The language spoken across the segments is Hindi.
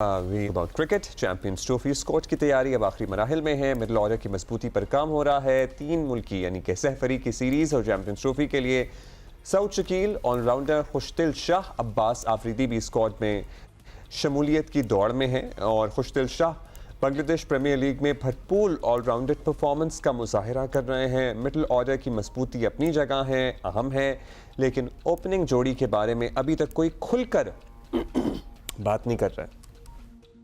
About cricket champions trophy squad की तैयारी अब आखिरी मराहिल में है। मिडिल ऑर्डर की मजबूती पर काम हो रहा है। 3 मुल्की यानी कि सहफरी की सीरीज़ और चैंपियंस ट्रॉफी के लिए सऊद शकील, ऑलराउंडर खुशदिल शाह, अब्बास आफरीदी भी स्क्वाड में शमूलियत की दौड़ में है। और खुशदिल शाह बांग्लादेश प्रीमियर लीग में भरपूर ऑलराउंडर परफॉर्मेंस का मुजाहरा कर रहे हैं। मिडिल ऑर्डर की मजबूती अपनी जगह है, अहम है, लेकिन ओपनिंग जोड़ी के बारे में अभी तक कोई खुलकर बात नहीं कर रहा है।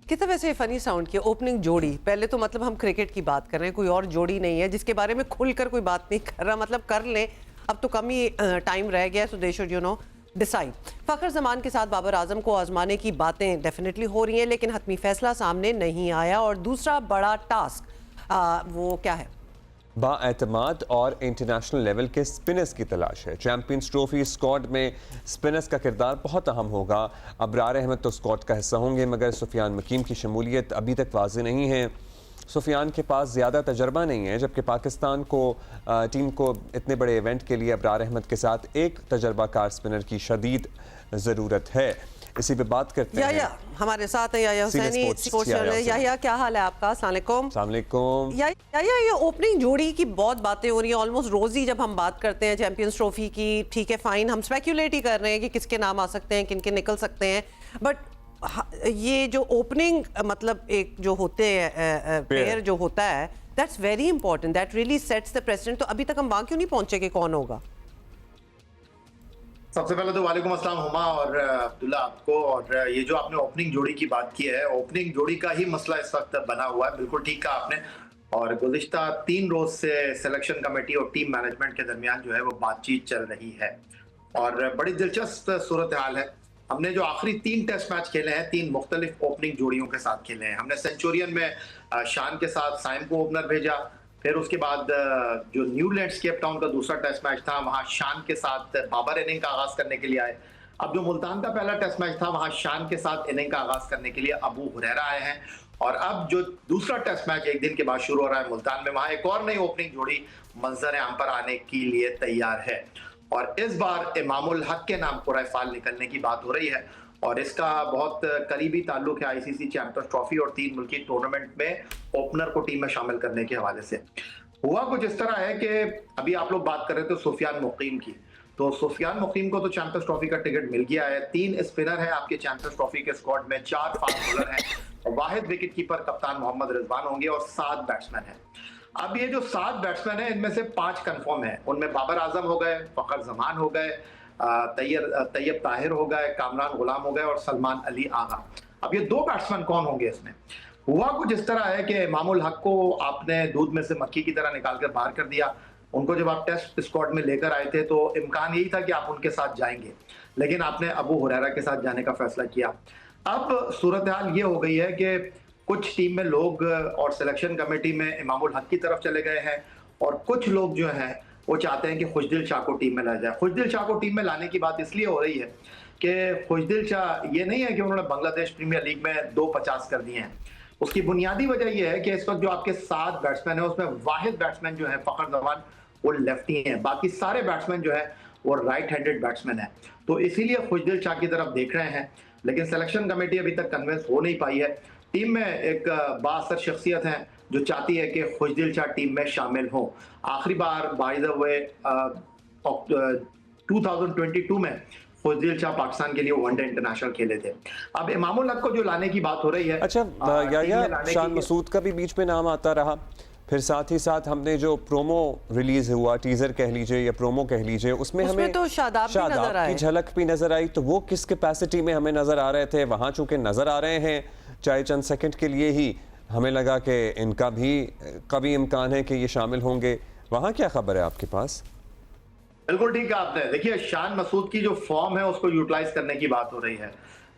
कितना वैसे फनी साउंड की ओपनिंग जोड़ी, पहले तो मतलब हम क्रिकेट की बात कर रहे हैं, कोई और जोड़ी नहीं है जिसके बारे में खुलकर कोई बात नहीं कर रहा। मतलब कर लें, अब तो कम ही टाइम रह गया, सो दे शुड डिसाइड। फखर जमान के साथ बाबर आजम को आजमाने की बातें डेफिनेटली हो रही हैं, लेकिन हतमी फैसला सामने नहीं आया। और दूसरा बड़ा टास्क वो क्या है? बाएतमाद और इंटरनेशनल लेवल के स्पिनर्स की तलाश है। चैंपियंस ट्रॉफी स्क्वाड में स्पिनर्स का किरदार बहुत अहम होगा। अबरार अहमद तो स्क्वाड का हिस्सा होंगे, मगर सुफियान मकीम की शमूलियत अभी तक वाज़ेह नहीं है। सुफियान के पास ज़्यादा तजर्बा नहीं है, जबकि पाकिस्तान को टीम को इतने बड़े इवेंट के लिए अबरार अहमद के साथ एक तजर्बाकार स्पिनर की शदीद ज़रूरत है। इसी पे बात करते हैं। या हमारे साथ है या हुसैनी, स्पोर्ट्स जर्नलिस्ट। या क्या हाल है आपका? अस्सलाम वालेकुम। या ये ओपनिंग जोड़ी की बहुत बातें हो रही हैं ऑलमोस्ट रोज ही। जब हम बात करते हैं चैंपियंस ट्रॉफी की, ठीक है फाइन, हम स्पेक्युलेट ही कर रहे हैं कि किसके नाम आ सकते हैं, किनके निकल सकते हैं, बट ये जो ओपनिंग मतलब एक जो होते हैं पेयर जो होता है, that's very important, that really sets the president. तो अभी तक हम वहां क्यों नहीं पहुंचे कि कौन होगा? सबसे पहले तो वालेकुम अस्सलाम हुमा और अब्दुल्ला आपको। और ये जो आपने ओपनिंग जोड़ी की बात की है, ओपनिंग जोड़ी का ही मसला इस वक्त बना हुआ है। बिल्कुल ठीक कहा आपने। और गुज़िश्ता 3 रोज से सिलेक्शन कमेटी और टीम मैनेजमेंट के दरमियान जो है वो बातचीत चल रही है और बड़ी दिलचस्प सूरत हाल है। हमने जो आखिरी 3 टेस्ट मैच खेले हैं, 3 मुख्तलिफ ओपनिंग जोड़ियों के साथ खेले हैं। हमने सेंचुरियन में शान के साथ साइम को ओपनर भेजा, फिर उसके बाद जो न्यूजीलैंड केप टाउन का दूसरा टेस्ट मैच था, वहां शान के साथ बाबर इनिंग का आगाज करने के लिए आए। अब जो मुल्तान का पहला टेस्ट मैच था, वहां शान के साथ इनिंग का आगाज करने के लिए अबू हुरैरा आए हैं। और अब जो दूसरा टेस्ट मैच एक दिन के बाद शुरू हो रहा है मुल्तान में, वहां एक और नई ओपनिंग जोड़ी मंजर आम पर आने के लिए तैयार है। और इस बार इमामुल हक के नाम कुरए फाल निकलने की बात हो रही है और इसका बहुत करीबी ताल्लुक है आईसीसी चैंपियंस ट्रॉफी और 3 मुल्की टूर्नामेंट में ओपनर को टीम में शामिल करने के हवाले से। हुआ कुछ इस तरह है कि अभी आप लोग बात कर रहे थे सुफियान मुकीम की, तो सुफियान मुकीम को तो चैंपियंस ट्रॉफी का टिकट मिल गया है। 3 स्पिनर हैं आपके चैंपियंस ट्रॉफी के स्क्वाड में, 4 फास्ट बॉलर हैं, वाहिद विकेट कीपर कप्तान मोहम्मद रिजवान होंगे और 7 बैट्समैन हैं। अब ये जो 7 बैट्समैन हैं, इनमें से 5 कंफर्म है। उनमें बाबर आजम हो गए, फखर जमान हो गए, तैयब ताहिर हो गए, कामरान गुलाम हो गए और सलमान अली आगा। अब ये 2 बैट्समैन कौन होंगे इसमें? हुआ कुछ इस तरह है कि इमामुल हक को आपने दूध में से मक्खी की तरह निकाल कर बाहर कर दिया। उनको जब आप टेस्ट स्क्वाड में लेकर आए थे तो इम्कान यही था कि आप उनके साथ जाएंगे, लेकिन आपने अबू हुरैरा के साथ जाने का फैसला किया। अब सूरत हाल ये हो गई है कि कुछ टीम में लोग और सिलेक्शन कमेटी में इमामुल हक की तरफ चले गए हैं और कुछ लोग जो हैं वो चाहते हैं कि खुशदिल शाह को टीम में लाया जाए। खुशदिल शाह को टीम में लाने की बात इसलिए हो रही है कि खुशदिल शाह ये नहीं है कि उन्होंने बांग्लादेश प्रीमियर लीग में 2 50 कर दिए हैं। उसकी बुनियादी वजह यह है कि इस वक्त जो आपके 7 बैट्समैन है, उसमें वाहिद बैट्समैन जो है फखर जमान वो लेफ्टी हैं, बाकी सारे बैट्समैन जो है वो राइट हैंडेड बैट्समैन है। तो इसीलिए खुशदिल शाह की तरफ देख रहे हैं, लेकिन सिलेक्शन कमेटी अभी तक कन्विंस हो नहीं पाई है। टीम में एक बाअसर शख्सियत है जो चाहती है कि खुशदिल शाह टीम में शामिल हो। आखिरी बार बाय द वे 2022 में खुशदिल शाह पाकिस्तान के लिए वनडे इंटरनेशनल खेले थे। अब इमामुल हक को जो लाने की बात हो रही है, अच्छा शान मसूद का भी बीच में नाम आता रहा, फिर साथ ही साथ हमने जो प्रोमो रिलीज हुआ, टीजर कह लीजिए या प्रोमो कह लीजिए, उसमें हमें तो शादाब की झलक भी नजर आई। तो वो किस कैपेसिटी में हमें नजर आ रहे थे? वहां चूंकि नजर आ रहे हैं चाहे चंद सेकंड के लिए ही, हमें लगा कि इनका भी कभी इम्कान है कि ये शामिल होंगे। वहां क्या खबर है आपके पास? बिल्कुल ठीक है आपने। देखिए, शान मसूद की जो फॉर्म है उसको यूटिलाइज करने की बात हो रही है।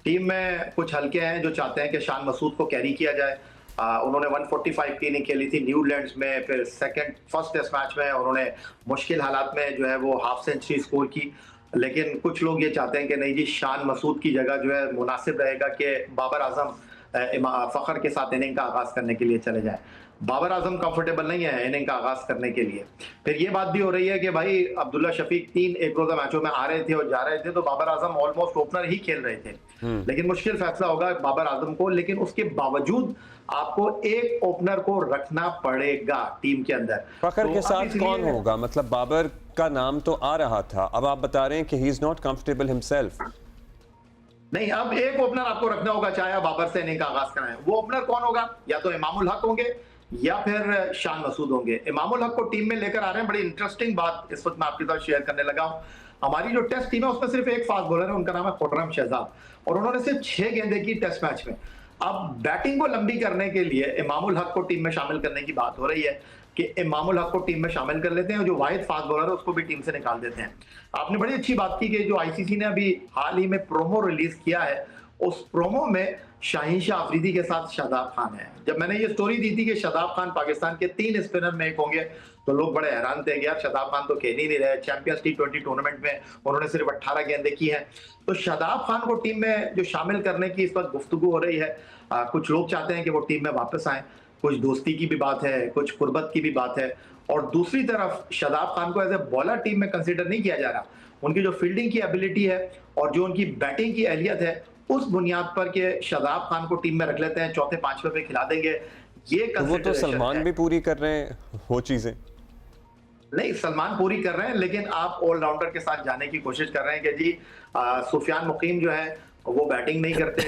टीम में कुछ हल्के हैं जो चाहते हैं कि शान मसूद को कैरी किया जाए। उन्होंने 145 की इनिंग खेली थी न्यूजीलैंड में, फिर फर्स्ट टेस्ट मैच में उन्होंने मुश्किल हालात में जो है वो हाफ सेंचुरी स्कोर की। लेकिन कुछ लोग ये चाहते हैं कि नहीं जी, शान मसूद की जगह जो है मुनासिब रहेगा कि बाबर आजम फखर के साथ इनिंग का आगाज करने के लिए चले जाए। बाबर आजम कंफर्टेबल नहीं है इनिंग का आगाज करने के लिए। फिर ये बात भी हो रही है कि भाई अब्दुल्ला शफीक 3 एक रोजा मैचों में आ रहे थे और जा रहे थे, तो बाबर आजम ऑलमोस्ट ओपनर ही खेल रहे थे। लेकिन मुश्किल फैसला होगा बाबर आजम को, लेकिन उसके बावजूद आपको एक ओपनर को रखना पड़ेगा टीम के अंदर। फखर के साथ कौन होगा? मतलब बाबर का नाम तो आ रहा था, अब आप बता रहे हैं कि he is not comfortable himself. नहीं, अब एक ओपनर आपको रखना होगा, चाहे आप बाबर से इनिंग का आगाज कराएं। वो ओपनर कौन होगा? या तो इमामुल हक होंगे या फिर शान मसूद होंगे। इमामुल हक को टीम में लेकर आ रहे हैं, बड़ी इंटरेस्टिंग बात इस वक्त मैं आपके साथ शेयर करने लगा हूं। हमारी जो टेस्ट टीम है उसमें सिर्फ एक फास्ट बॉलर है, उनका नाम है खुर्रम शहजाद, और उन्होंने सिर्फ 6 गेंदें की टेस्ट मैच में। अब बैटिंग को लंबी करने के लिए इमामुल हक को टीम में शामिल करने की बात हो रही है कि इमामुल हक को टीम में शामिल कर लेते हैं, और जो वाहिद फास्ट बॉलर है उसको भी टीम से निकाल देते हैं। आपने बड़ी अच्छी बात की कि जो आईसीसी ने अभी हाल ही में प्रोमो रिलीज किया है, उस प्रोमो में शाहीन शाह अफरीदी के साथ शादाब खान है। जब मैंने ये स्टोरी दी थी कि शादाब खान पाकिस्तान के 3 स्पिनर में एक होंगे, तो लोग बड़े हैरान थे कि यार शादाब खान तो खेल ही नहीं रहे। चैंपियंस T20 टूर्नामेंट में उन्होंने सिर्फ 18 गेंदें की हैं। तो शादाब खान को टीम में जो शामिल करने की इस वक्त गुफ्तगू हो रही है, कुछ लोग चाहते हैं कि वो टीम में वापस आए, कुछ दोस्ती की भी बात है, कुछ कुर्बत की भी बात है, और दूसरी तरफ शादाब खान को एज ए बॉलर टीम में कंसीडर नहीं किया जा रहा। उनकी जो फील्डिंग की एबिलिटी है और जो उनकी बैटिंग की अहलियत है, उस बुनियाद पर के शादाब खान को टीम में रख लेते हैं, चौथे पांचवे पे खिला देंगे, ये तो वो तो सलमान भी पूरी कर रहे हैं वो चीजें। नहीं, सलमान पूरी कर रहे हैं, लेकिन आप ऑलराउंडर के साथ जाने की कोशिश कर रहे हैं कि जी सुफियान मुकीम जो है वो बैटिंग नहीं करते,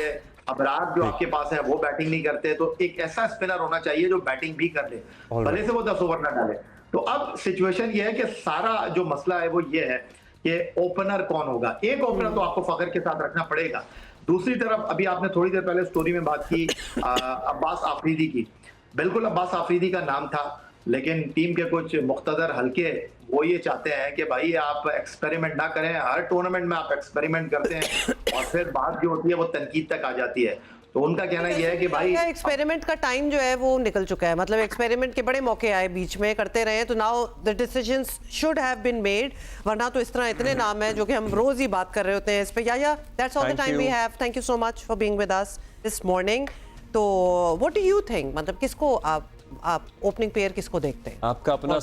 अबरार जो आपके पास है वो बैटिंग नहीं करते, तो एक ऐसा स्पिनर होना चाहिए जो बैटिंग भी कर ले, भले से वो 10 ओवर ना डाले। तो अब सिचुएशन ये है कि सारा जो मसला है वो ये है कि ओपनर कौन होगा। एक ओपनर तो आपको फखर के साथ रखना पड़ेगा। दूसरी तरफ अभी आपने थोड़ी देर पहले स्टोरी में बात की अब्बास आफरीदी की। बिल्कुल अब्बास आफरीदी का नाम था, लेकिन टीम के कुछ मुख्तदर हल्के वो ये चाहते हैं कि भाई आप एक्सपेरिमेंट ना करें। हर टूर्नामेंट में आप एक्सपेरिमेंट करते हैं और फिर बात जो होती है वो तनकीद तक आ जाती है। तो उनका कहना यह है कि भाई एक्सपेरिमेंट का टाइम जो है वो निकल चुका है। मतलब एक्सपेरिमेंट के बड़े मौके आए बीच में, करते रहे, तो now the decisions should have been made, वरना तो इस तरह इतने नाम है जो कि हम रोज ही बात कर रहे होते हैं इस पे। या that's all the time we have. Thank you so much for being with us this morning. तो व्हाट डू यू थिंक, मतलब किसको आप ओपनिंग पेयर किसको देखते हैं? आपका अपना